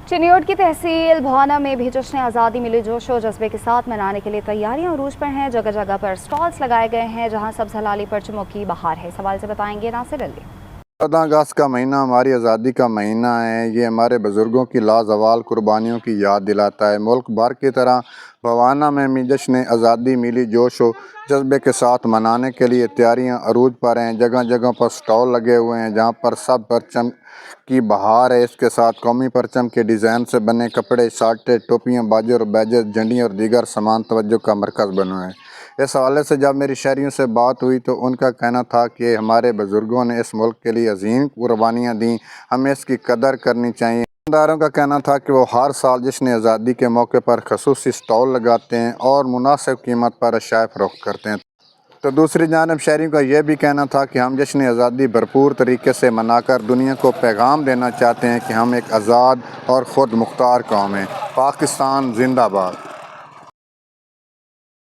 चिन्योट की तहसील भवाना में भी जश्न आज़ादी मिली जोश और जज्बे के साथ मनाने के लिए तैयारियां अरूज पर हैं। जगह जगह पर स्टॉल्स लगाए गए हैं जहां सब हलाली परचमों की बहार है। सवाल से बताएंगे नासिर अली। 14 अगस्त का महीना हमारी आज़ादी का महीना है। ये हमारे बुज़ुर्गों की लाजवाल कुर्बानियों की याद दिलाता है। मुल्क भर की तरह भवाना में भी जश्न आज़ादी मिली जोश व जज्बे के साथ मनाने के लिए तैयारियां अरूज पर हैं। जगह जगह पर स्टॉल लगे हुए हैं जहां पर सब परचम की बहार है। इसके साथ कौमी परचम के डिज़ाइन से बने कपड़े, साटे, टोपियाँ, बाजे और बैजे, झंडियाँ और दीगर सामान तवज्जो का मरकज़ बने हुए हैं। इस हवाले से जब मेरी शहरियों से बात हुई तो उनका कहना था कि हमारे बुज़ुर्गों ने इस मुल्क के लिए अजीम कुर्बानियाँ दी, हमें इसकी कदर करनी चाहिए। दुकानदारों का कहना था कि वो हर साल जश्न आज़ादी के मौके पर खसूसी स्टॉल लगाते हैं और मुनासिब कीमत पर अशिया फ़रोख्त करते हैं। तो दूसरी जानिब शहरियों का यह भी कहना था कि हम जश्न आज़ादी भरपूर तरीके से मनाकर दुनिया को पैगाम देना चाहते हैं कि हम एक आज़ाद और ख़ुद मुख्तार कौम हैं। पाकिस्तान जिंदाबाद।